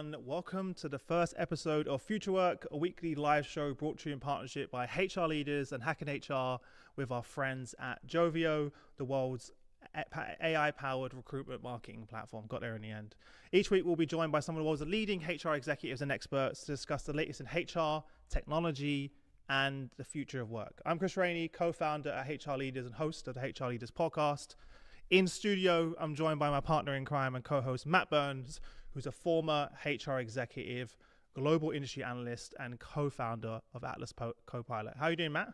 everyone. Welcome to the first episode of FutureWork, a weekly live show brought to you in partnership by HR leaders and Hacking HR with our friends at Joveo, the world's AI-powered recruitment marketing platform. Got there in the end. Each week, we'll be joined by some of the world's leading HR executives and experts to discuss the latest in HR, technology, and the future of work. I'm Chris Rainey, co-founder at HR Leaders and host of the HR Leaders podcast. In studio, I'm joined by my partner in crime and co-host Matt Burns, who's a former HR executive, global industry analyst, and co-founder of Atlas Copilot. How are you doing, Matt?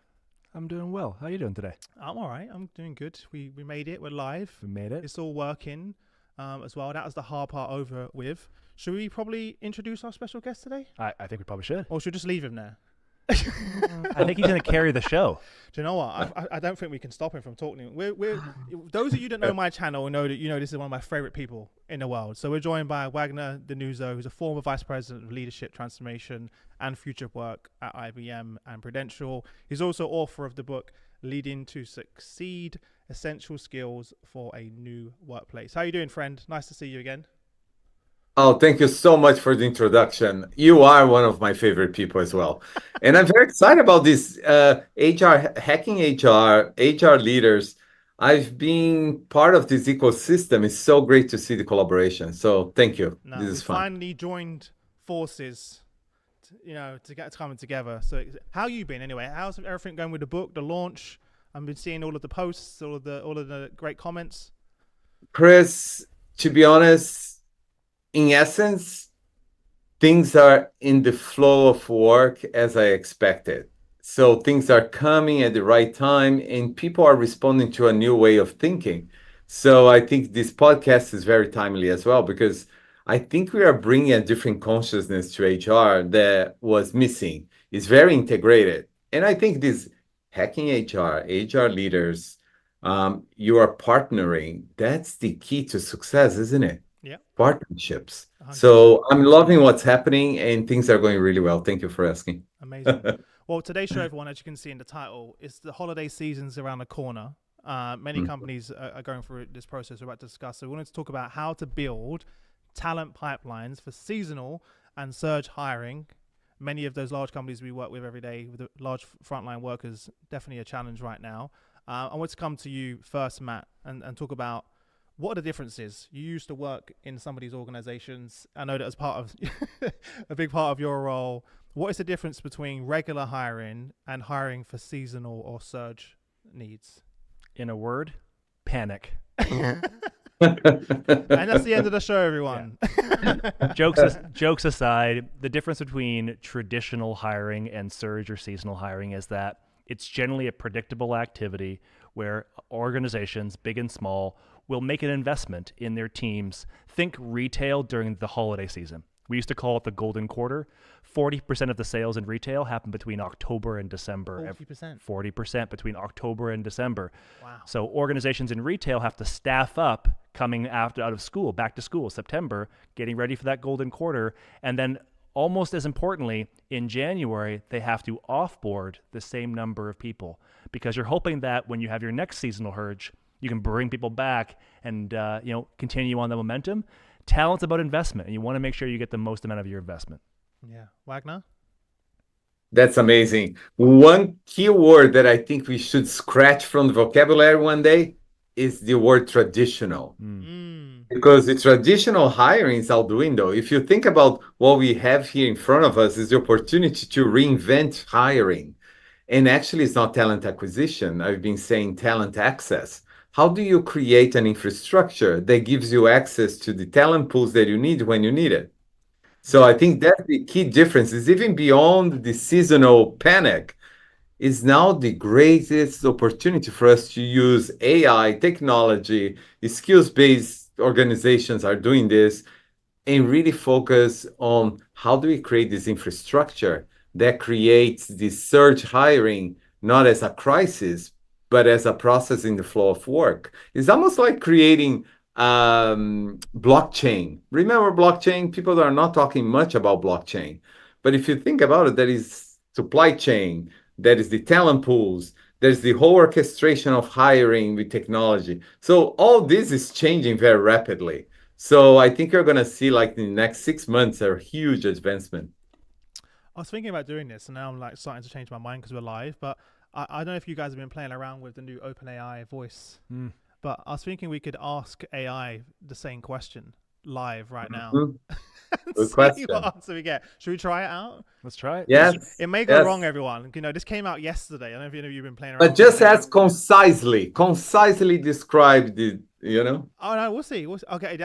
I'm doing well. How are you doing today? I'm all right. I'm doing good. We made it. We're live. We made it. It's all working as well. That was the hard part over with. Should we probably introduce our special guest today? I think we probably should. Or should we just leave him there? I think he's going to carry the show. Do you know what? I don't think we can stop him from talking. We're those of you that know my channel know that this is one of my favorite people in the world. So we're joined by Wagner, Denuzzo, who's a former vice president of leadership transformation and future work at IBM and Prudential. He's also author of the book Leading to Succeed: Essential Skills for a New Workplace. How are you doing, friend? Nice to see you again. Oh, thank you so much for the introduction. You are one of my favorite people as well. And I'm very excited about this hacking HR leaders. I've been part of this ecosystem. It's so great to see the collaboration. So thank you. No, this is fun. Finally joined forces, to get coming together. So how you been anyway? How's everything going with the book, the launch? I've been seeing all of the posts, all of the great comments. Chris, to be honest, in essence, things are in the flow of work as I expected. So things are coming at the right time and people are responding to a new way of thinking. So I think this podcast is very timely as well, because I think we are bringing a different consciousness to HR that was missing. It's very integrated. And I think this hacking HR leaders, you are partnering. That's the key to success, isn't it? Yeah. Partnerships. 100%. So I'm loving what's happening and things are going really well. Thank you for asking. Amazing. Well, today's show, everyone, as you can see in the title, is the holiday season's around the corner. Many companies are going through this process we're about to discuss. So we wanted to talk about how to build talent pipelines for seasonal and surge hiring. Many of those large companies we work with every day with the large frontline workers, definitely a challenge right now. I want to come to you first, Matt, and talk about what are the differences? You used to work in some of these organizations. I know that as part of a big part of your role. What is the difference between regular hiring and hiring for seasonal or surge needs? In a word, panic. And that's the end of the show, everyone. Yeah. Jokes aside, the difference between traditional hiring and surge or seasonal hiring is that it's generally a predictable activity where organizations, big and small, will make an investment in their teams. Think retail during the holiday season. We used to call it the golden quarter. 40% of the sales in retail happen between October and December. 40%. 40% between October and December. Wow. So organizations in retail have to staff up coming out of school, back to school, September, getting ready for that golden quarter. And then almost as importantly, in January, they have to offboard the same number of people because you're hoping that when you have your next seasonal surge, you can bring people back and continue on the momentum. Talent's about investment, and you want to make sure you get the most amount of your investment. Yeah. Wagner? That's amazing. One key word that I think we should scratch from the vocabulary one day is the word traditional. Because the traditional hiring is out the window. If you think about what we have here in front of us is the opportunity to reinvent hiring. And actually, it's not talent acquisition. I've been saying talent access. How do you create an infrastructure that gives you access to the talent pools that you need when you need it? So I think that's the key difference is even beyond the seasonal panic is now the greatest opportunity for us to use AI, technology, skills-based organizations are doing this and really focus on how do we create this infrastructure that creates this surge hiring, not as a crisis, but as a process in the flow of work. It's almost like creating blockchain. Remember blockchain? People are not talking much about blockchain. But if you think about it, there is supply chain, there is the talent pools, there's the whole orchestration of hiring with technology. So all this is changing very rapidly. So I think you're going to see like in the next 6 months a huge advancement. I was thinking about doing this, and now I'm like starting to change my mind because we're live. But I don't know if you guys have been playing around with the new OpenAI voice. But I was thinking we could ask AI the same question live right now and Good see what question. answer we get. Should we try it out? Let's try it. Yes. It may go Yes. wrong, everyone. You know, this came out yesterday. I don't know if any of you've been playing around But with just it. as concisely describe the, you know? Oh no, we'll see. Okay,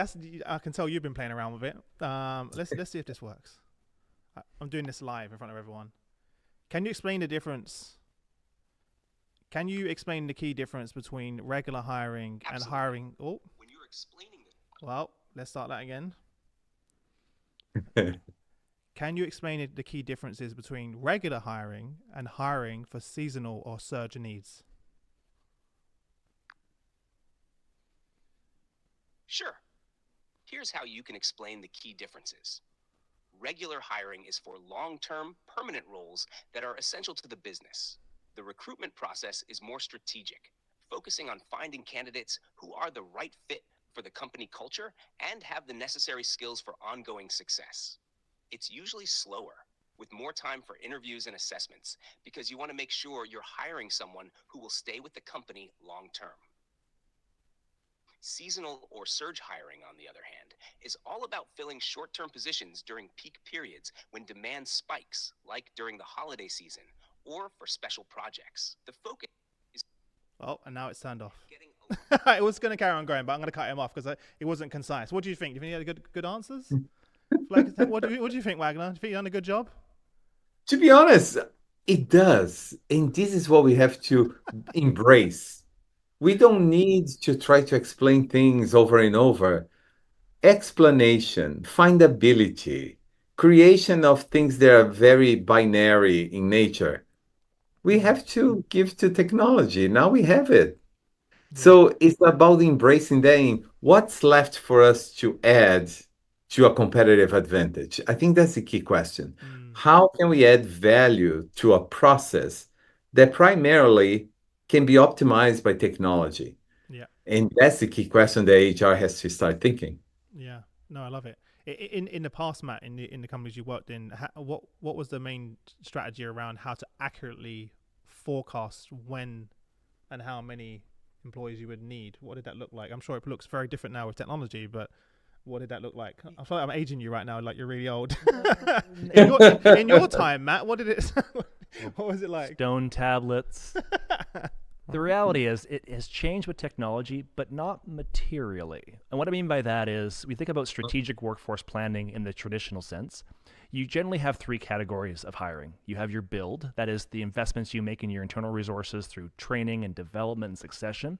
I can tell you've been playing around with it. Let's see if this works. I'm doing this live in front of everyone. Can you explain the difference? Can you explain the key difference between regular hiring and hiring? Oh, when you're explaining it. Well, let's start that again. Can you explain the key differences between regular hiring and hiring for seasonal or surge needs? Sure. Here's how you can explain the key differences. Regular hiring is for long-term, permanent roles that are essential to the business. The recruitment process is more strategic, focusing on finding candidates who are the right fit for the company culture and have the necessary skills for ongoing success. It's usually slower, with more time for interviews and assessments, because you want to make sure you're hiring someone who will stay with the company long-term. Seasonal or surge hiring, on the other hand, is all about filling short-term positions during peak periods when demand spikes, like during the holiday season, or for special projects. The focus is... Oh, and now it's turned off. It was going to carry on going, but I'm going to cut him off because it wasn't concise. What do you think? Do you think he had good answers? What do you think, Wagner? Do you think you done a good job? To be honest, it does. And this is what we have to embrace. We don't need to try to explain things over and over. Explanation, findability, creation of things that are very binary in nature. We have to give to technology. Now we have it. Yeah. So it's about embracing then what's left for us to add to a competitive advantage. I think that's the key question. How can we add value to a process that primarily can be optimized by technology? Yeah. And that's the key question that HR has to start thinking. Yeah. No, I love it. In the past, Matt, in the companies you worked in, what was the main strategy around how to accurately forecast when and how many employees you would need? What did that look like? I'm sure it looks very different now with technology, but what did that look like? I feel like I'm aging you right now, like you're really old. in your time, Matt, what was it like? Stone tablets. The reality is it has changed with technology, but not materially. And what I mean by that is we think about strategic workforce planning in the traditional sense. You generally have three categories of hiring. You have your build, that is the investments you make in your internal resources through training and development and succession.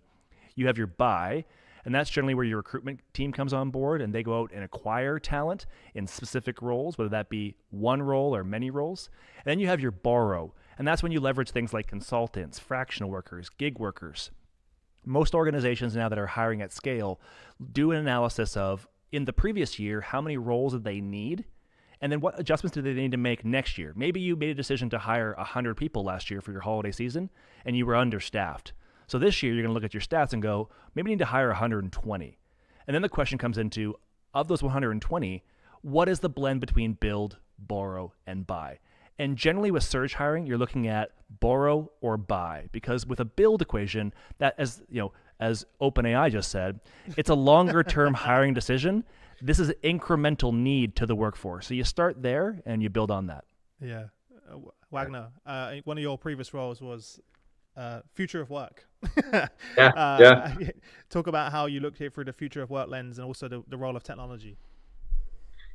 You have your buy, and that's generally where your recruitment team comes on board and they go out and acquire talent in specific roles, whether that be one role or many roles. And then you have your borrow, and that's when you leverage things like consultants, fractional workers, gig workers. Most organizations now that are hiring at scale do an analysis of, in the previous year, how many roles did they need? And then what adjustments do they need to make next year? Maybe you made a decision to hire 100 people last year for your holiday season, and you were understaffed. So this year, you're going to look at your stats and go, maybe you need to hire 120. And then the question comes into, of those 120, what is the blend between build, borrow, and buy? And generally with surge hiring, you're looking at borrow or buy, because with a build equation, that as OpenAI just said, it's a longer term hiring decision. This is an incremental need to the workforce. So you start there and you build on that. Yeah. Wagner, one of your previous roles was future of work. Yeah. Talk about how you looked at it through the future of work lens and also the role of technology.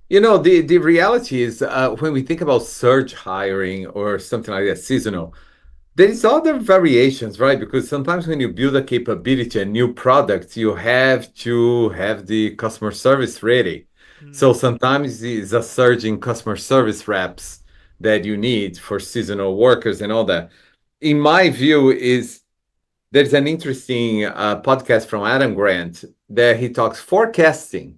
You know, the reality is when we think about surge hiring or something like that, seasonal, there is other variations, right? Because sometimes when you build a capability, a new product, you have to have the customer service ready. So sometimes it's a surge in customer service reps that you need for seasonal workers and all that. In my view, there's an interesting podcast from Adam Grant that he talks forecasting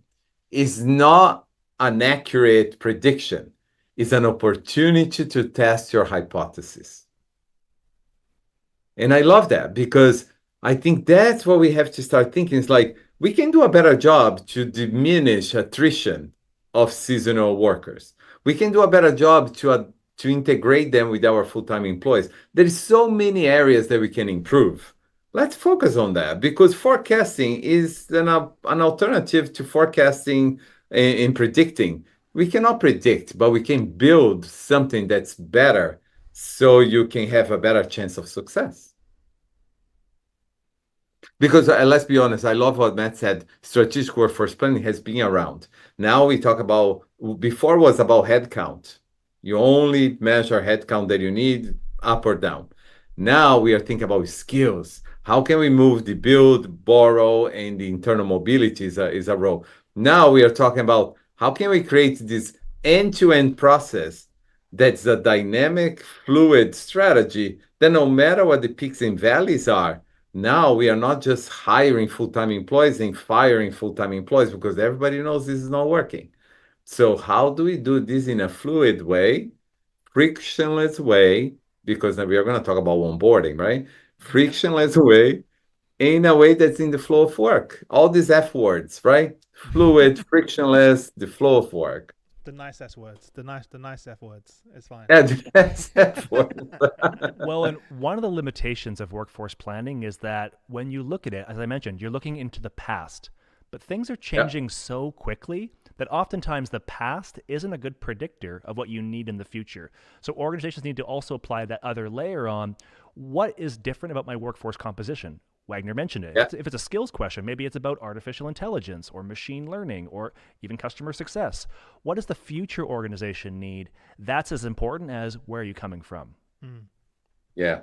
is not an accurate prediction. It's an opportunity to test your hypothesis. And I love that because I think that's what we have to start thinking. It's like We can do a better job to diminish attrition of seasonal workers. We can do a better job to integrate them with our full-time employees. There is so many areas that we can improve. Let's focus on that because forecasting is an alternative to forecasting and predicting. We cannot predict, but we can build something that's better so you can have a better chance of success. Because let's be honest, I love what Matt said. Strategic workforce planning has been around. Now we talk about, before was about headcount. You only measure headcount that you need up or down. Now we are thinking about skills. How can we move the build, borrow, and the internal mobility is a role. Now we are talking about how can we create this end-to-end process that's a dynamic, fluid strategy that no matter what the peaks and valleys are, now we are not just hiring full-time employees and firing full-time employees because everybody knows this is not working. So how do we do this in a fluid way, frictionless way, because we are going to talk about onboarding, right? Frictionless way, in a way that's in the flow of work. All these F words, right? Fluid, frictionless, the flow of work. The nice S words, the nice F words. It's fine. Yeah, the F words. Well, and one of the limitations of workforce planning is that when you look at it, as I mentioned, you're looking into the past, but things are changing so quickly that oftentimes the past isn't a good predictor of what you need in the future. So organizations need to also apply that other layer on what is different about my workforce composition. Wagner mentioned it. Yeah. If it's a skills question, maybe it's about artificial intelligence or machine learning or even customer success. What does the future organization need? That's as important as where are you coming from? Yeah.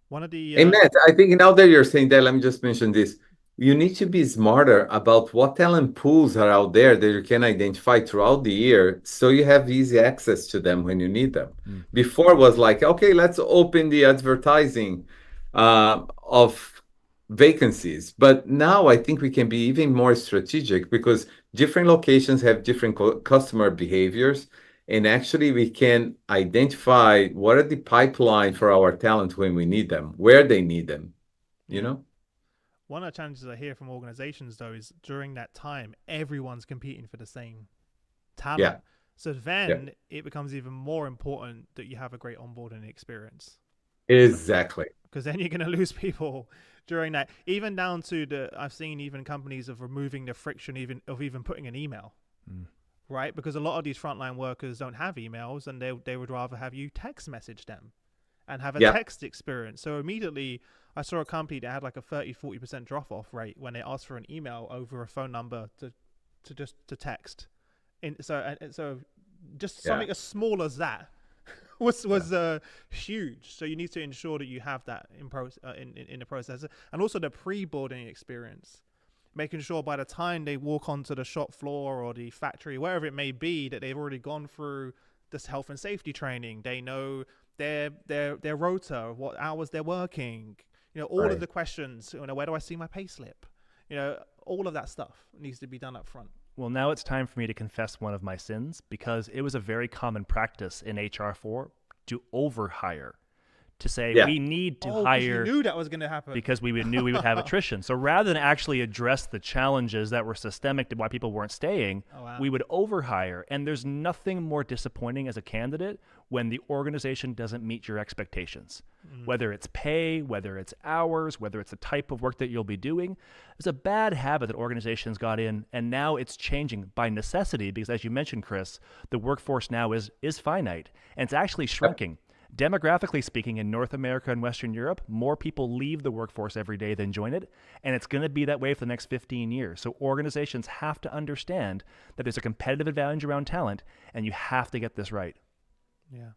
One of the And Matt, I think now that you're saying that, let me just mention this. You need to be smarter about what talent pools are out there that you can identify throughout the year so you have easy access to them when you need them. Before it was like, okay, let's open the advertising of vacancies. But now I think we can be even more strategic because different locations have different customer behaviors. And actually, we can identify what are the pipeline for our talent when we need them, where they need them, you know? One of the challenges I hear from organizations, though, is during that time, everyone's competing for the same talent. Yeah. So then it becomes even more important that you have a great onboarding experience. Exactly. Because then you're going to lose people during that. Even down to I've seen even companies of removing the friction even putting an email. Right? Because a lot of these frontline workers don't have emails and they would rather have you text message them and have a text experience. So immediately I saw a company that had like a 30-40% drop off rate when they asked for an email over a phone number to text. So just something as small as that was huge. So you need to ensure that you have that in the process, and also the pre-boarding experience, making sure by the time they walk onto the shop floor or the factory, wherever it may be, that they've already gone through this health and safety training. They know their rota, what hours they're working, all of the questions, where do I see my pay slip? All of that stuff needs to be done up front. Well, now it's time for me to confess one of my sins because it was a very common practice in HR4 to overhire. To say we need to hire. You knew that was going to happen because we knew we would have attrition. So rather than actually address the challenges that were systemic to why people weren't staying, we would overhire. And there's nothing more disappointing as a candidate when the organization doesn't meet your expectations. Whether it's pay, whether it's hours, whether it's the type of work that you'll be doing. It's a bad habit that organizations got in, and now it's changing by necessity because, as you mentioned, Chris, the workforce now is finite, and it's actually shrinking. Demographically speaking, in North America and Western Europe, more people leave the workforce every day than join it, and it's going to be that way for the next 15 years. So organizations have to understand that there's a competitive advantage around talent, and you have to get this right. Yeah.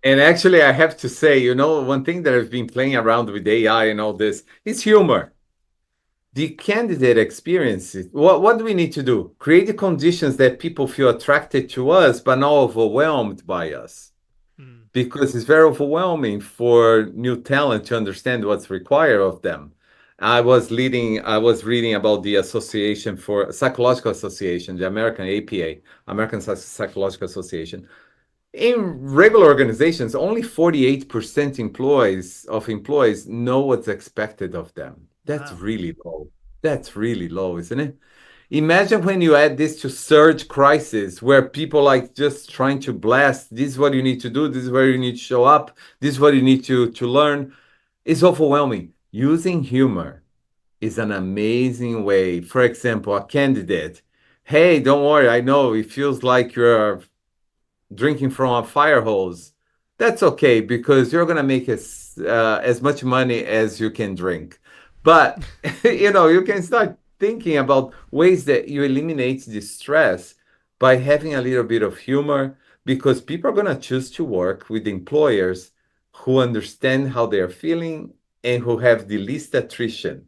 And actually, I have to say, one thing that I've been playing around with AI and all this is humor. The candidate experience, what do we need to do? Create the conditions that people feel attracted to us, but not overwhelmed by us. Because it's very overwhelming for new talent to understand what's required of them. I was reading about the Association for Psychological Association, the American APA, American Psychological Association. In regular organizations, only 48% of employees know what's expected of them. That's really low. That's really low, isn't it? Imagine when you add this to surge crisis, where people like just trying to blast, this is what you need to do, this is where you need to show up, this is what you need to learn. It's overwhelming. Using humor is an amazing way. For example, a candidate, hey, don't worry, I know it feels like you're drinking from a fire hose. That's okay because you're gonna make as much money as you can drink. But you can start thinking about ways that you eliminate the stress by having a little bit of humor because people are gonna choose to work with employers who understand how they're feeling and who have the least attritional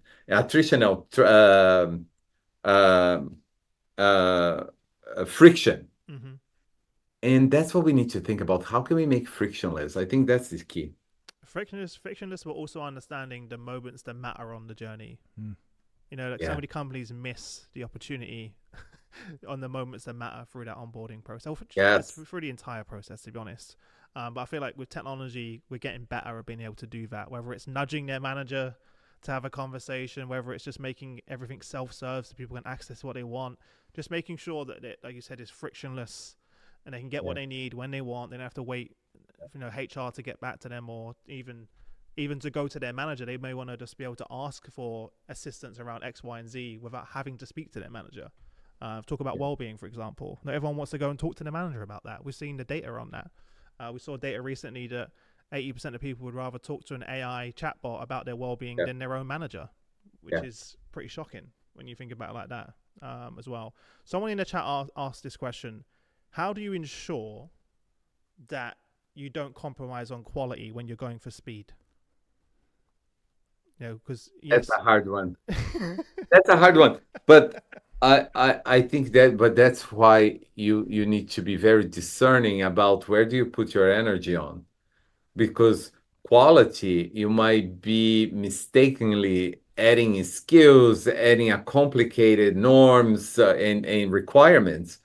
uh, friction. Mm-hmm. And that's what we need to think about. How can we make frictionless? I think that's the key. Frictionless, but also understanding the moments that matter on the journey. Like so many companies miss the opportunity on the moments that matter through that onboarding process. Yes. Through the entire process, to be honest. But I feel like with technology, we're getting better at being able to do that. Whether it's nudging their manager to have a conversation, whether it's just making everything self-serve so people can access what they want, just making sure that it, like you said, is frictionless and they can get what they need when they want. They don't have to wait, HR to get back to them, or even to go to their manager. They may want to just be able to ask for assistance around X, Y, and Z without having to speak to their manager. Talk about well-being, for example. Not everyone wants to go and talk to the manager about that. We've seen the data on that. We saw data recently that 80% of people would rather talk to an AI chatbot about their well-being than their own manager, which is pretty shocking when you think about it like that as well. Someone in the chat asked this question: how do you ensure that you don't compromise on quality when you're going for speed? Because that's a hard one. That's a hard one. But I think that's why you need to be very discerning about where do you put your energy on, because quality, you might be mistakenly adding skills, adding a complicated norms and requirements.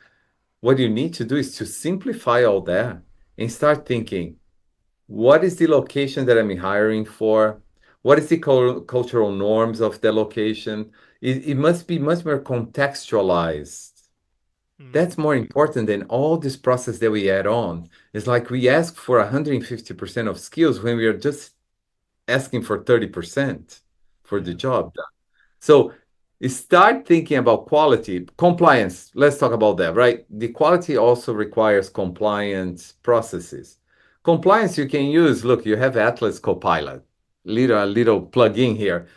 What you need to do is to simplify all that and start thinking, what is the location that I'm hiring for? What is the cultural norms of the location? It must be much more contextualized. That's more important than all this process that we add on. It's like we ask for 150% of skills when we are just asking for 30% for the job done. So start thinking about quality. Compliance, let's talk about that, right? The quality also requires compliance processes. Compliance you can use, look, you have Atlas Copilot, a little plug-in here.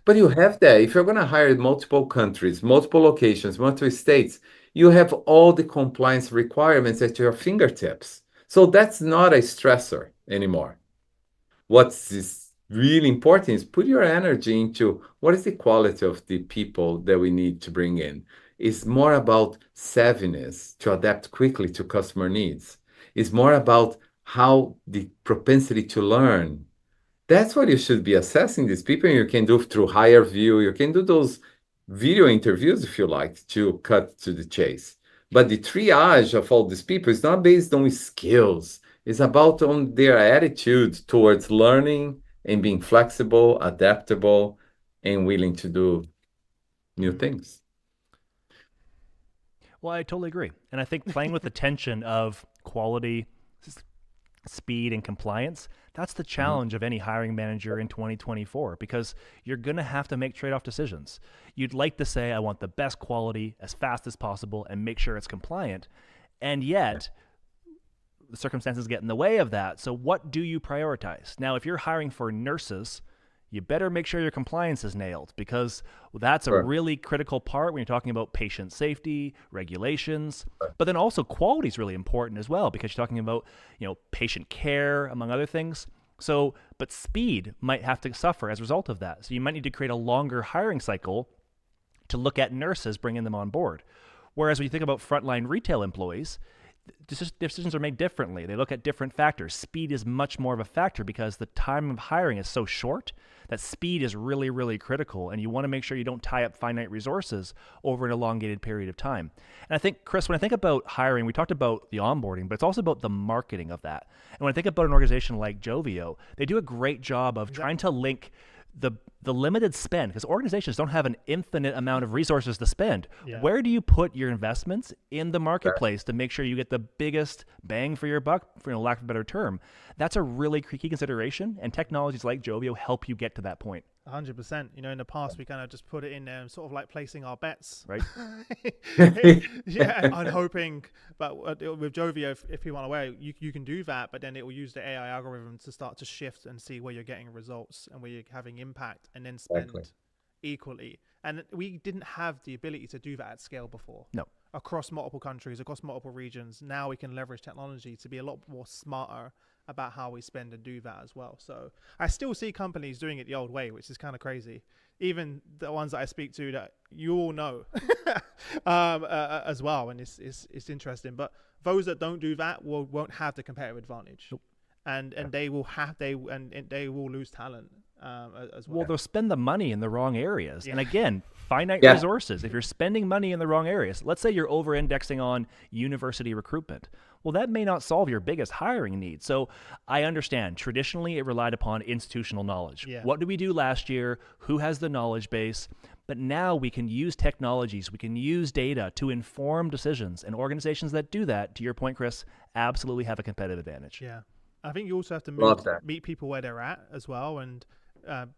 But you have that. If you're going to hire in multiple countries, multiple locations, multiple states, you have all the compliance requirements at your fingertips. So that's not a stressor anymore. What's really important is put your energy into what is the quality of the people that we need to bring in. It's more about savviness to adapt quickly to customer needs. It's more about how the propensity to learn. That's what you should be assessing these people. You can do through higher view. You can do those video interviews if you like to cut to the chase. But the triage of all these people is not based on skills. It's about on their attitude towards learning and being flexible, adaptable, and willing to do new things. Well, I totally agree. And I think playing with the tension of quality, speed, and compliance, that's the challenge of any hiring manager in 2024, because you're going to have to make trade-off decisions. You'd like to say, I want the best quality as fast as possible and make sure it's compliant. And yet, the circumstances get in the way of that. So what do you prioritize? Now, if you're hiring for nurses, you better make sure your compliance is nailed, because that's a really critical part when you're talking about patient safety, regulations, but then also quality is really important as well, because you're talking about, patient care, among other things. So, but speed might have to suffer as a result of that. So you might need to create a longer hiring cycle to look at nurses, bringing them on board. Whereas when you think about frontline retail employees, decisions are made differently. They look at different factors. Speed is much more of a factor because the time of hiring is so short that speed is really, really critical. And you want to make sure you don't tie up finite resources over an elongated period of time. And I think, Chris, when I think about hiring, we talked about the onboarding, but it's also about the marketing of that. And when I think about an organization like Joveo, they do a great job of trying to link the limited spend, because organizations don't have an infinite amount of resources to spend. Yeah. Where do you put your investments in the marketplace to make sure you get the biggest bang for your buck, for lack of a better term? That's a really key consideration, and technologies like Joveo help you get to that point. 100%. You know, in the past, we kind of just put it in there, sort of like placing our bets. Right. Yeah, and hoping. But with Joveo, if you want to aware, you can do that, but then it will use the AI algorithm to start to shift and see where you're getting results and where you're having impact, and then spend equally. And we didn't have the ability to do that at scale before. No. Across multiple countries, across multiple regions. Now we can leverage technology to be a lot more smarter about how we spend and do that as well. So I still see companies doing it the old way, which is kind of crazy. Even the ones that I speak to that you all know as well. And it's interesting. But those that don't do that won't have the competitive advantage. Nope. And they will lose talent as well. Well, they'll spend the money in the wrong areas. Yeah. And again, finite resources. If you're spending money in the wrong areas, let's say you're over-indexing on university recruitment. Well, that may not solve your biggest hiring need. So I understand. Traditionally, it relied upon institutional knowledge. Yeah. What did we do last year? Who has the knowledge base? But now we can use technologies. We can use data to inform decisions. And organizations that do that, to your point, Chris, absolutely have a competitive advantage. Yeah. I think you also have to meet people where they're at as well, and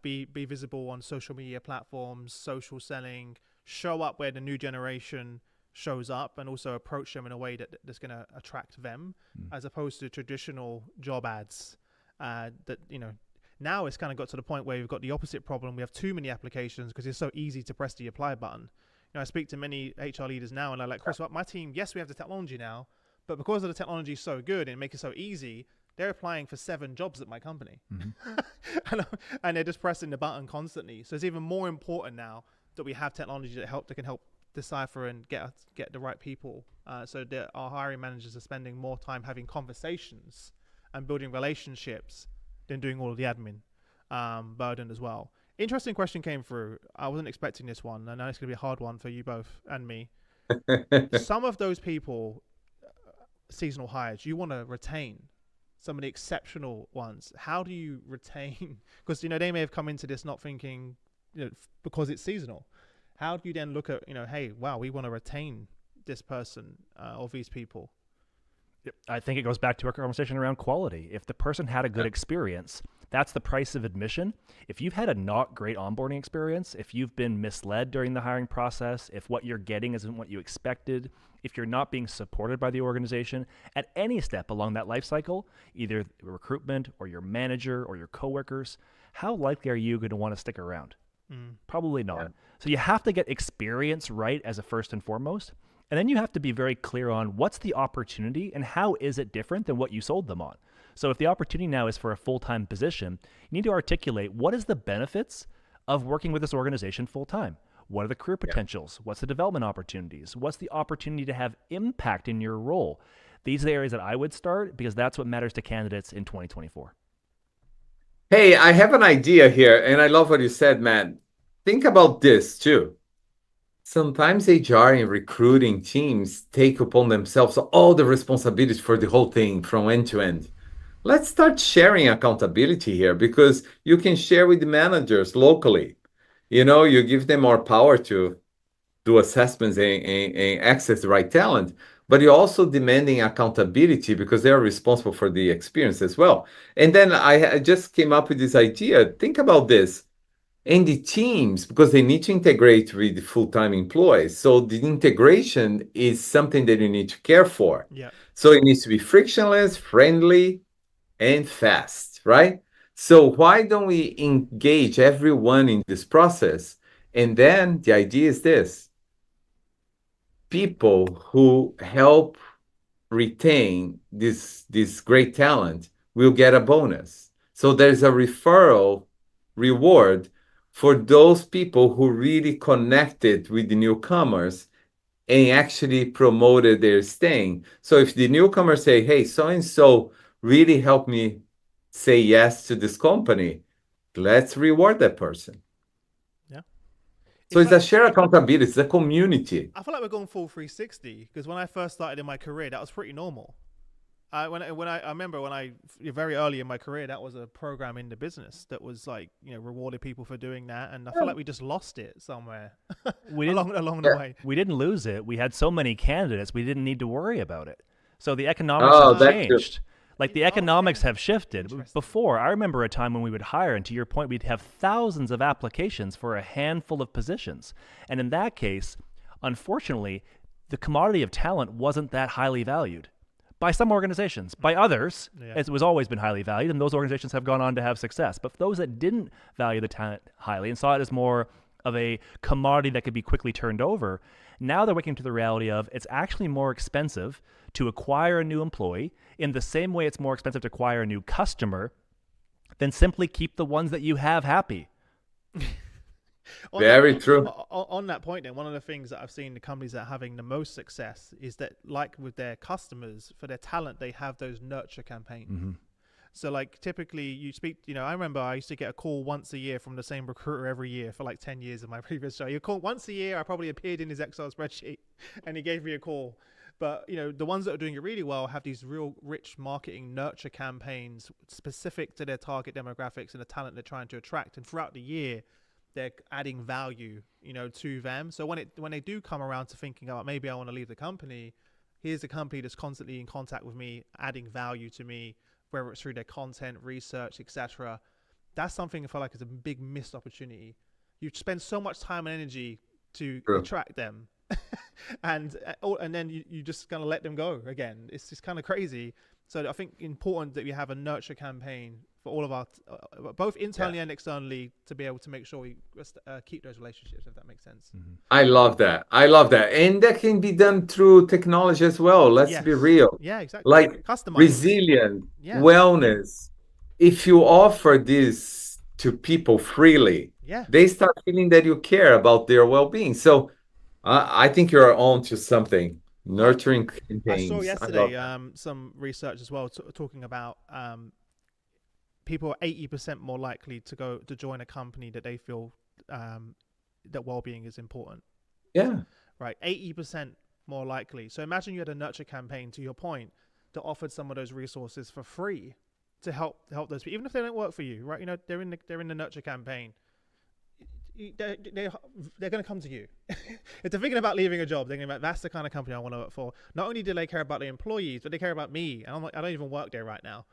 be visible on social media platforms, social selling, show up where the new generation shows up, and also approach them in a way that's going to attract them, as opposed to traditional job ads that, you know, now it's kind of got to the point where we've got the opposite problem. We have too many applications because it's so easy to press the apply button. You know, I speak to many HR leaders now, and they're like, Chris, my team, yes, we have the technology now, but because of the technology is so good and make it so easy, they're applying for 7 jobs at my company. And they're just pressing the button constantly. So it's even more important now that we have technology that can help decipher and get the right people. So that our hiring managers are spending more time having conversations and building relationships than doing all of the admin burden as well. Interesting question came through. I wasn't expecting this one. I know it's going to be a hard one for you both and me. Some of those people, seasonal hires, you want to retain. Some of the exceptional ones, how do you retain? Because, you know, they may have come into this not thinking, you know, because it's seasonal. How do you then look at, you know, hey, wow, we want to retain this person or these people? I think it goes back to our conversation around quality. If the person had a good experience, that's the price of admission. If you've had a not great onboarding experience, if you've been misled during the hiring process, if what you're getting isn't what you expected, if you're not being supported by the organization at any step along that life cycle, either recruitment or your manager or your coworkers, how likely are you going to want to stick around? Probably not. Yeah. So you have to get experience right as a first and foremost. And then you have to be very clear on what's the opportunity and how is it different than what you sold them on. So if the opportunity now is for a full-time position, you need to articulate what is the benefits of working with this organization full-time. What are the career potentials? What's the development opportunities? What's the opportunity to have impact in your role? These are the areas that I would start because that's what matters to candidates in 2024. Hey, I have an idea here, and I love what you said, man. Think about this too. Sometimes HR and recruiting teams take upon themselves all the responsibilities for the whole thing from end to end. Let's start sharing accountability here because you can share with the managers locally. You know, you give them more power to do assessments and access the right talent, but you're also demanding accountability because they are responsible for the experience as well. And then I just came up with this idea. Think about this. And the teams, because they need to integrate with the full-time employees. So the integration is something that you need to care for. Yeah. So it needs to be frictionless, friendly, and fast, right? So why don't we engage everyone in this process? And then the idea is this. People who help retain this great talent will get a bonus. So there's a referral reward for those people who really connected with the newcomers and actually promoted their staying. So if the newcomers say, hey, so-and-so really helped me say yes to this company, let's reward that person. Yeah. So it's a shared accountability. It's a community. I feel like we're going full 360 because when I first started in my career, that was pretty normal. I remember when I very early in my career, that was a program in the business that was like, rewarded people for doing that, and I feel like we just lost it somewhere along the way. We didn't lose it. We had so many candidates, we didn't need to worry about it. So the economics Oh, have that's changed. Like the economics have shifted. Interesting. Before, I remember a time when we would hire, and to your point, we'd have thousands of applications for a handful of positions. And in that case, unfortunately, the commodity of talent wasn't that highly valued. By some organizations. By others, it was always been highly valued, and those organizations have gone on to have success. But for those that didn't value the talent highly and saw it as more of a commodity that could be quickly turned over, now they're waking to the reality of it's actually more expensive to acquire a new employee in the same way it's more expensive to acquire a new customer than simply keep the ones that you have happy. Very true. On that point, then, one of the things that I've seen the companies that are having the most success is that, like with their customers, for their talent, they have those nurture campaigns. Mm-hmm. So, like, typically you speak, I remember I used to get a call once a year from the same recruiter every year for like 10 years of my previous show. You call once a year, I probably appeared in his Excel spreadsheet and he gave me a call. But, the ones that are doing it really well have these real rich marketing nurture campaigns specific to their target demographics and the talent they're trying to attract. And throughout the year, they're adding value, to them. So when they do come around to thinking about maybe I want to leave the company, here's a company that's constantly in contact with me, adding value to me, whether it's through their content, research, etc. That's something I feel like is a big missed opportunity. You spend so much time and energy to attract them, and then you just kind of let them go again. It's just kind of crazy. So I think important that we have a nurture campaign for all of our, both internally and externally, to be able to make sure we keep those relationships, if that makes sense. Mm-hmm. I love that. And that can be done through technology as well. Let's be real. Yeah, exactly. Like Customized. Resilient, wellness. If you offer this to people freely, they start feeling that you care about their well-being. So I think you're on to something. Nurturing campaigns. I saw yesterday some research as well talking about people are 80% more likely to join a company that they feel that well-being is important. Yeah. Right. 80% more likely. So imagine you had a nurture campaign, to your point, that offered some of those resources for free to help those people, even if they don't work for you, right? They're in the nurture campaign. They're going to come to you. If they're thinking about leaving a job, they're going to be like, that's the kind of company I want to work for. Not only do they care about the employees, but they care about me. And I'm like, I don't even work there right now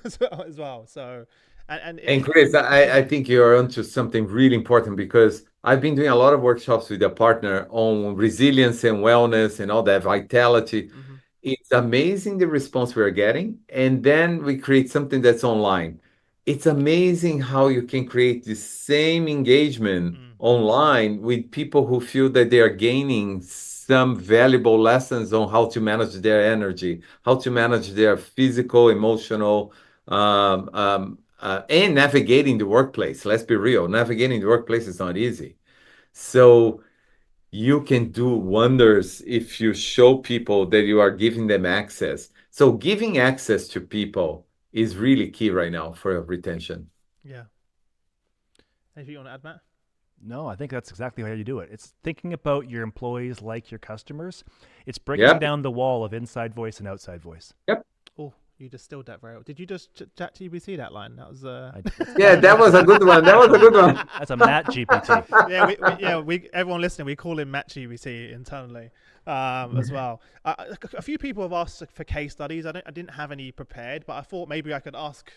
as well. So, and Chris, I think you're onto something really important, because I've been doing a lot of workshops with a partner on resilience and wellness and all that vitality. Mm-hmm. It's amazing the response we're getting. And then we create something that's online. It's amazing how you can create the same engagement online with people who feel that they are gaining some valuable lessons on how to manage their energy, how to manage their physical, emotional, and navigating the workplace. Let's be real. Navigating the workplace is not easy. So you can do wonders if you show people that you are giving them access. So giving access to people is really key right now for retention. Yeah. Anything you want to add, Matt? No, I think that's exactly how you do it. It's thinking about your employees like your customers. It's breaking down the wall of inside voice and outside voice. Yep. Oh, you distilled that very well. Did you just chat GBT that line? That was that was a good one. That's a Matt GPT. Everyone listening, we call him Matt GBT internally as well. A few people have asked for case studies. I didn't have any prepared, but I thought maybe I could ask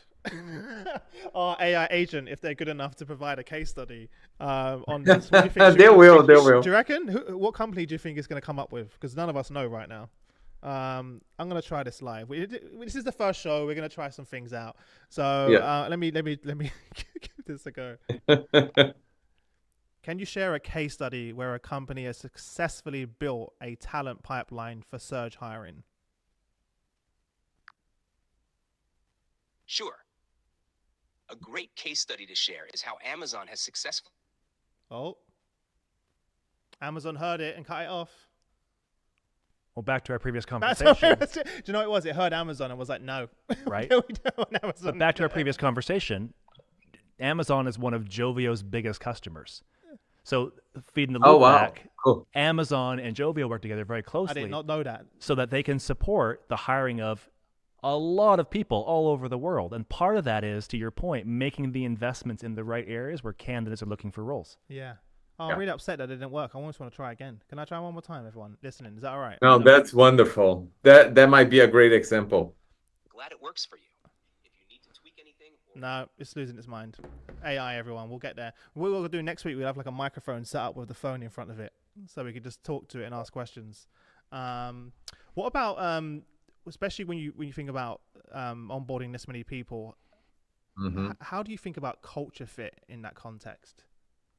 our AI agent if they're good enough to provide a case study on this. What do you think? They will. Do you reckon? What company do you think is going to come up with? Because none of us know right now. I'm going to try this live. This is the first show. We're going to try some things out. So let me give this a go. Can you share a case study where a company has successfully built a talent pipeline for surge hiring? Sure. A great case study to share is how Amazon has successfully... Oh. Amazon heard it and cut it off. Well, back to our previous conversation. Do you know what it was? It heard Amazon and was like, no. Right. No, we don't want Amazon. But back to our previous conversation, Amazon is one of Joveo's biggest customers. So feeding the loop back, cool. Amazon and Joveo work together very closely. I did not know that. So that they can support the hiring of a lot of people all over the world. And part of that is, to your point, making the investments in the right areas where candidates are looking for roles. Yeah. Oh, I'm really upset that it didn't work. I almost want to try again. Can I try one more time, everyone listening? Is that all right? No, that's wonderful. That might be a great example. Glad it works for you. If you need to tweak anything... No, it's losing its mind. AI, everyone. We'll get there. What we'll do next week, we'll have like a microphone set up with the phone in front of it so we could just talk to it and ask questions. What about, especially when you think about onboarding this many people, how do you think about culture fit in that context?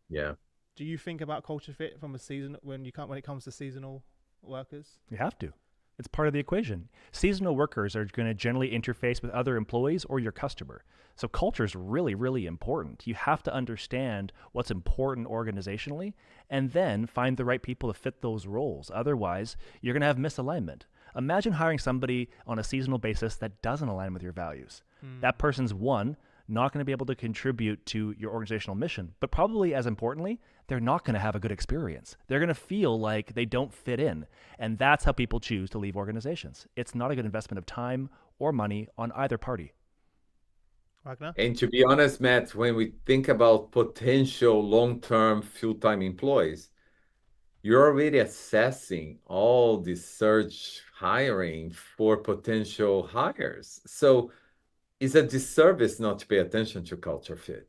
Yeah. Do you think about culture fit from a season when it comes to seasonal workers? You have to. It's part of the equation. Seasonal workers are going to generally interface with other employees or your customer. So culture is really, really important. You have to understand what's important organizationally and then find the right people to fit those roles. Otherwise, you're going to have misalignment. Imagine hiring somebody on a seasonal basis that doesn't align with your values. That person's not going to be able to contribute to your organizational mission, but probably as importantly, they're not going to have a good experience. They're going to feel like they don't fit in. And that's how people choose to leave organizations. It's not a good investment of time or money on either party. Wagner? And to be honest, Matt, when we think about potential long-term full-time employees, you're already assessing all the search hiring for potential hires. So it's a disservice not to pay attention to culture fit.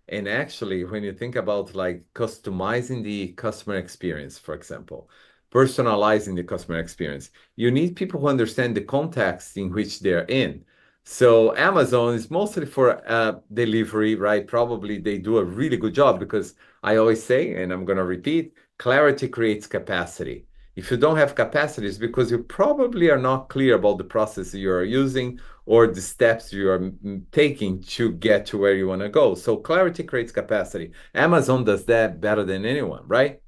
And actually, when you think about like customizing the customer experience, for example, personalizing the customer experience, you need people who understand the context in which they're in. So Amazon is mostly for delivery, right? Probably they do a really good job because I always say, and I'm going to repeat, clarity creates capacity. If you don't have capacity, it's because you probably are not clear about the process you are using or the steps you are taking to get to where you want to go. So clarity creates capacity. Amazon does that better than anyone, right?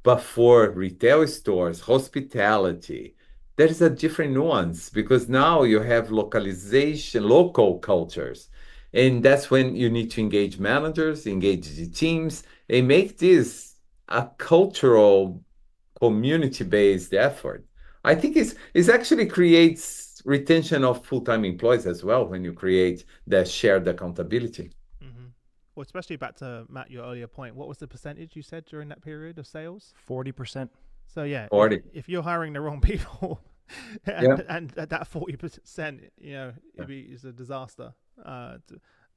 But for retail stores, hospitality, there is a different nuance because now you have localization, local cultures. And that's when you need to engage managers, engage the teams, and make this a cultural community-based effort. I think it actually creates retention of full-time employees as well when you create that shared accountability. Well, especially back to Matt, your earlier point, what was the percentage you said during that period of sales? 40%. So yeah, 40. If you're hiring the wrong people, and at that 40%, it's a disaster to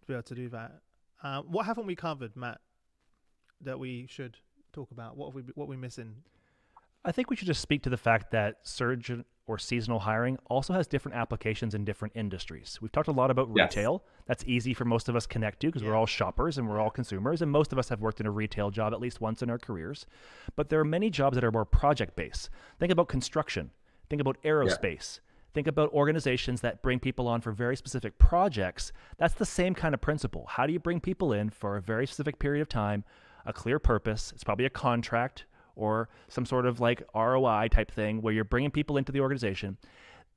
be able to do that. What haven't we covered, Matt, that we should talk about? What are we missing? I think we should just speak to the fact that surge or seasonal hiring also has different applications in different industries. We've talked a lot about retail. That's easy for most of us connect to because we're all shoppers and we're all consumers, and most of us have worked in a retail job at least once in our careers. But there are many jobs that are more project-based. Think about construction. Think about aerospace. Think about organizations that bring people on for very specific projects. That's the same kind of principle. How do you bring people in for a very specific period of time, a clear purpose? It's probably a contract or some sort of like ROI type thing where you're bringing people into the organization.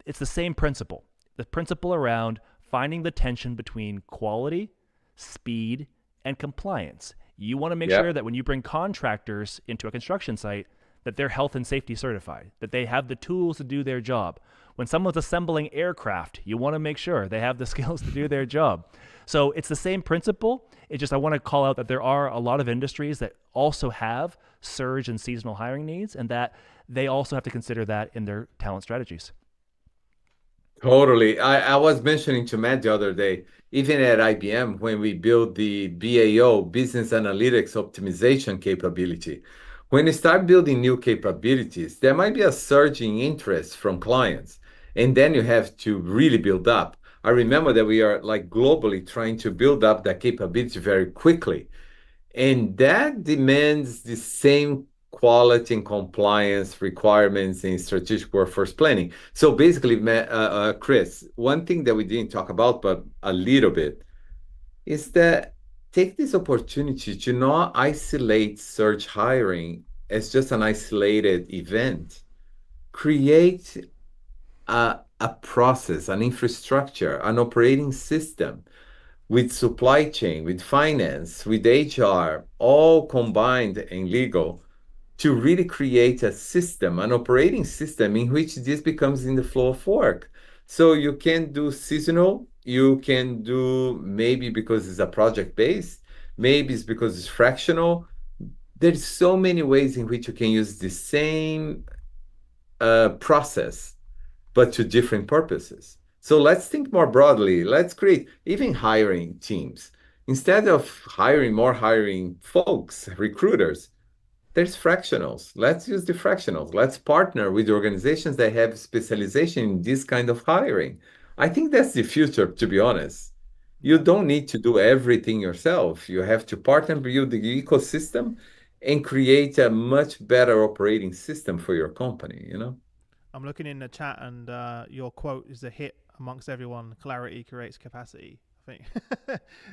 It's the same principle. The principle around finding the tension between quality, speed, and compliance. You want to make sure that when you bring contractors into a construction site, that they're health and safety certified, that they have the tools to do their job. When someone's assembling aircraft, you want to make sure they have the skills to do their job. So it's the same principle. It's just I want to call out that there are a lot of industries that also have surge and seasonal hiring needs, and that they also have to consider that in their talent strategies. Totally. I was mentioning to Matt the other day, even at IBM, when we built the BAO, Business Analytics Optimization capability, when you start building new capabilities, there might be a surging interest from clients, and then you have to really build up. I remember that we are like globally trying to build up that capability very quickly. And that demands the same quality and compliance requirements in strategic workforce planning. So basically, Chris, one thing that we didn't talk about, but a little bit, is that take this opportunity to not isolate search hiring as just an isolated event. Create a process, an infrastructure, an operating system with supply chain, with finance, with HR, all combined and legal, to really create a system, an operating system in which this becomes in the flow of work. So you can do seasonal, you can do maybe because it's a project based, maybe it's because it's fractional. There's so many ways in which you can use the same process, but to different purposes. So let's think more broadly. Let's create even hiring teams. Instead of hiring folks, recruiters, there's fractionals. Let's use the fractionals. Let's partner with organizations that have specialization in this kind of hiring. I think that's the future, to be honest. You Yeah. don't need to do everything yourself. You have to partner, build the ecosystem, and create a much better operating system for your company, you know? I'm looking in the chat, and your quote is a hit amongst everyone. Clarity creates capacity. I think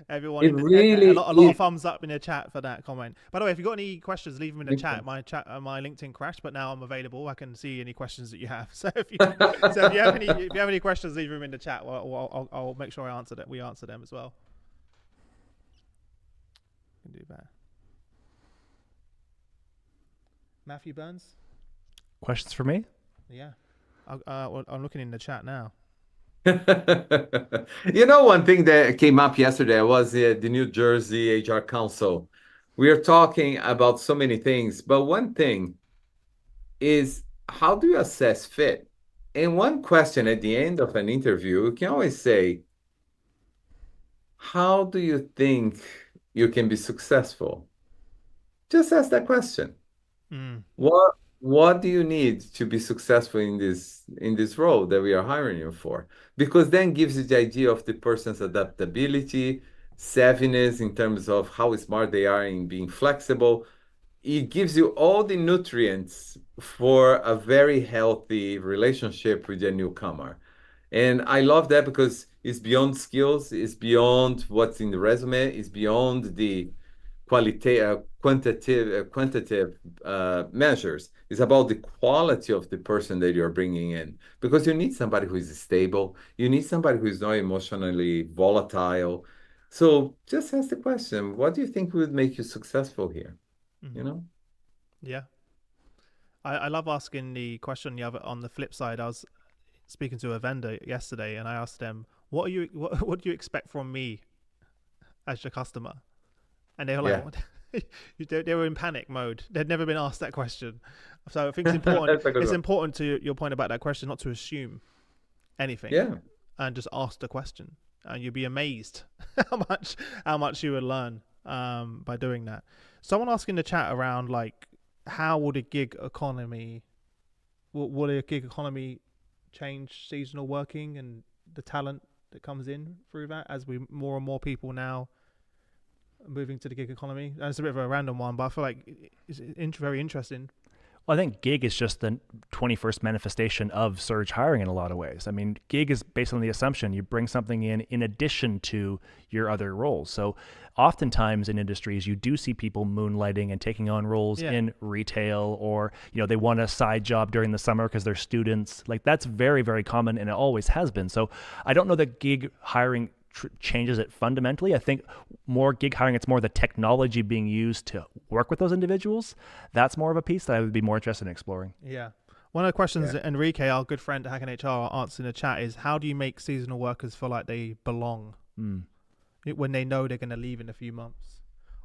everyone It in a really, lot of thumbs up in the chat for that comment. By the way, if you've got any questions, leave them in the chat. My LinkedIn crashed, but now I'm available. I can see any questions that you have. So if you have any questions, leave them in the chat. I'll make sure I answer that. We answer them as well. Can do that. Matthew Burns. Questions for me? Yeah, I'm looking in the chat now. You know, one thing that came up yesterday was the New Jersey HR Council. We are talking about so many things, but one thing is how do you assess fit? And one question at the end of an interview, you can always say, how do you think you can be successful? Just ask that question. Mm. What do you need to be successful in this role that we are hiring you for? Because then gives you the idea of the person's adaptability, savviness in terms of how smart they are in being flexible. It gives you all the nutrients for a very healthy relationship with a newcomer. And I love that because it's beyond skills, it's beyond what's in the resume, it's beyond the quantitative measures. It's about the quality of the person that you're bringing in, because you need somebody who is stable. You need somebody who is not emotionally volatile. So just ask the question, what do you think would make you successful here? Mm-hmm. You know? Yeah. I love asking the question on the flip side. I was speaking to a vendor yesterday, and I asked them, what do you expect from me as your customer? And they were like, what? They were in panic mode. They'd never been asked that question. So I think it's important. It's important to your point about that question, not to assume anything. Yeah. And just ask the question, and you'll be amazed how much you would learn by doing that. Someone asking the chat around, like, how will the gig economy change seasonal working and the talent that comes in through that, as more and more people now moving to the gig economy? And it's a bit of a random one, but I feel like it's very interesting. Well, I think gig is just the 21st manifestation of surge hiring in a lot of ways. I mean, gig is based on the assumption you bring something in addition to your other roles. So oftentimes in industries, you do see people moonlighting and taking on roles in retail, or, they want a side job during the summer because they're students. Like, that's very, very common, and it always has been. So I don't know that gig hiring changes it fundamentally. I think more gig hiring, it's more the technology being used to work with those individuals. That's more of a piece that I would be more interested in exploring. Yeah. One of the questions that Enrique, our good friend at Hack and HR, answered in the chat is, how do you make seasonal workers feel like they belong when they know they're going to leave in a few months?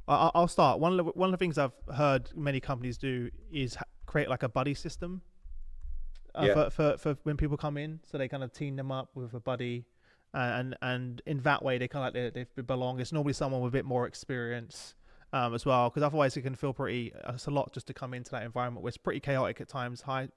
I'll start. One of the things I've heard many companies do is create like a buddy system for when people come in, so they kind of team them up with a buddy. And in that way, they kind of like they belong. It's normally someone with a bit more experience as well, because otherwise it can feel it's a lot just to come into that environment where it's pretty chaotic at times, high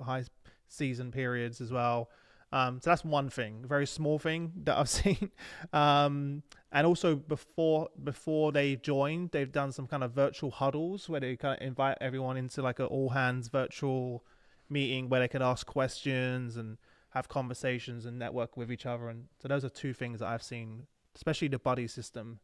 season periods as well. So that's one thing, very small thing that I've seen. And also before they joined, they've done some kind of virtual huddles where they kind of invite everyone into like an all hands virtual meeting where they can ask questions and have conversations and network with each other. And so those are two things that I've seen, especially the buddy system,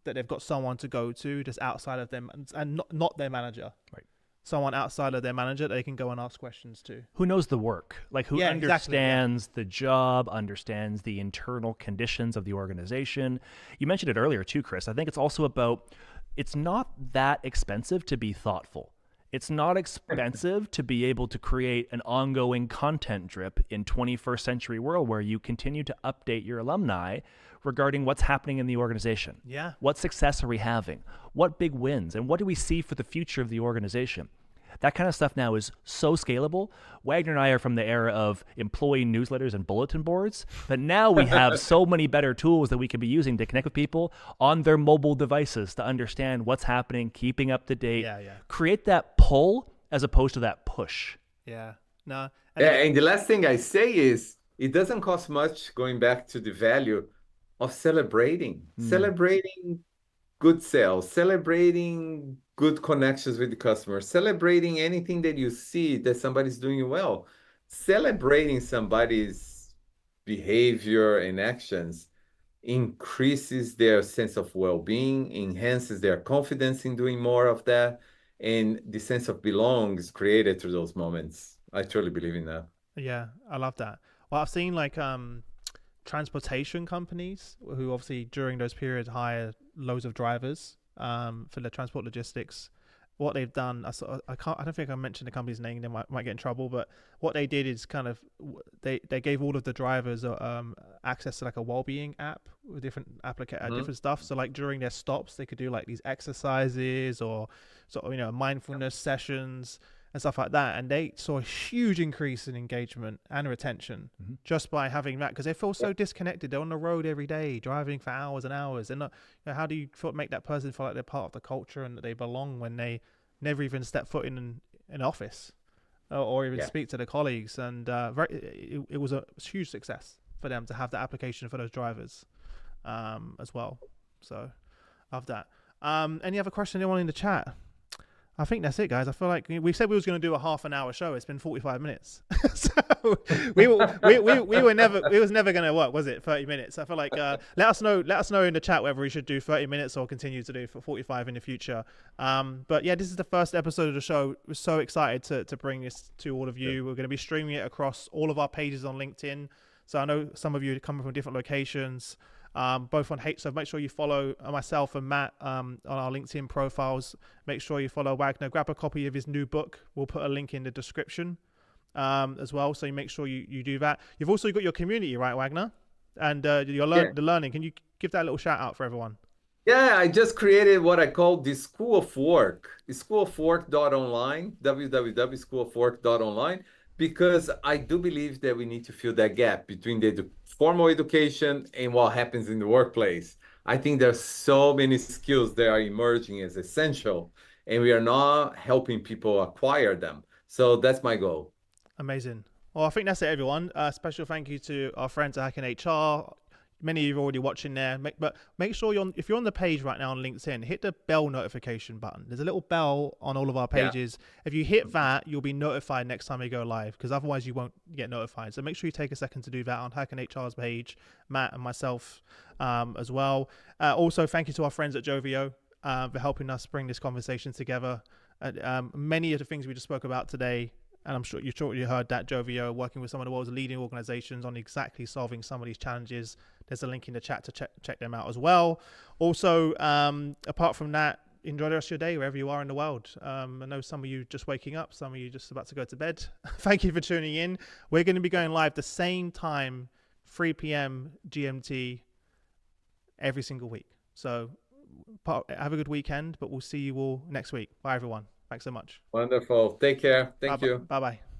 that they've got someone to go to just outside of them and not their manager. Right. Someone outside of their manager that they can go and ask questions to. Who knows the work, like who understands the job, understands the internal conditions of the organization. You mentioned it earlier too, Chris. I think it's also about, it's not that expensive to be thoughtful. It's not expensive to be able to create an ongoing content drip in 21st century world where you continue to update your alumni regarding what's happening in the organization. Yeah. What success are we having? What big wins? And what do we see for the future of the organization? That kind of stuff now is so scalable. Wagner and I are from the era of employee newsletters and bulletin boards, but now we have so many better tools that we can be using to connect with people on their mobile devices to understand what's happening, keeping up to date. Create that pull as opposed to that push. Yeah. No. And the last thing I say is, it doesn't cost much, going back to the value of celebrating good sales, celebrating good connections with the customer, celebrating anything that you see that somebody's doing well, celebrating somebody's behavior and actions increases their sense of well-being, enhances their confidence in doing more of that, and the sense of belonging is created through those moments. I truly believe in that. Yeah, I love that. Well, I've seen like transportation companies who obviously during those periods hire loads of drivers for the transport logistics. What they've done, I don't think I mentioned the company's name, they might get in trouble, but what they did is kind of they gave all of the drivers access to like a well-being app with different different stuff. So like during their stops they could do like these exercises or sort of, you know, mindfulness sessions and stuff like that, and they saw a huge increase in engagement and retention just by having that, because they feel so disconnected. They're on the road every day driving for hours and hours, and you know, how do you make that person feel like they're part of the culture and that they belong when they never even step foot in an office or even speak to the colleagues? And it was a huge success for them to have that application for those drivers as well. So love that. Any other question, anyone in the chat? I think that's it, guys. I feel like we said we was going to do a half-an-hour show. It's been 45 minutes, so we was never going to work, was it? 30 minutes. I feel like let us know in the chat whether we should do 30 minutes or continue to do for 45 in the future. But yeah, this is the first episode of the show. We're so excited to bring this to all of you. We're going to be streaming it across all of our pages on LinkedIn. So I know some of you are coming from different locations. Both on so make sure you follow myself and Matt on our LinkedIn profiles. Make sure you follow Wagner. Grab a copy of his new book. We'll put a link in the description as well. So you make sure you do that. You've also got your community, right, Wagner? And the learning. Can you give that a little shout out for everyone? Yeah, I just created what I call the School of Work, schoolofwork.online, www.schoolofwork.online, because I do believe that we need to fill that gap between the formal education and what happens in the workplace. I think there's so many skills that are emerging as essential, and we are not helping people acquire them. So that's my goal. Amazing. Well, I think that's it, everyone. Special thank you to our friends at Hacking HR. Many of you are already watching there, but make sure if you're on the page right now on LinkedIn, hit the bell notification button. There's a little bell on all of our pages. Yeah. If you hit that, you'll be notified next time we go live, because otherwise you won't get notified. So make sure you take a second to do that on Hacking HR's page, Matt and myself as well. Also, thank you to our friends at Joveo for helping us bring this conversation together. Many of the things we just spoke about today, and I'm sure you heard that Joveo working with some of the world's leading organizations on exactly solving some of these challenges. There's a link in the chat to check them out as well. Also, apart from that, enjoy the rest of your day wherever you are in the world. I know some of you just waking up, some of you just about to go to bed. Thank you for tuning in. We're going to be going live the same time, 3 p.m. GMT, every single week. So have a good weekend, but we'll see you all next week. Bye, everyone. Thanks so much. Wonderful. Take care. Thank you. Bye-bye.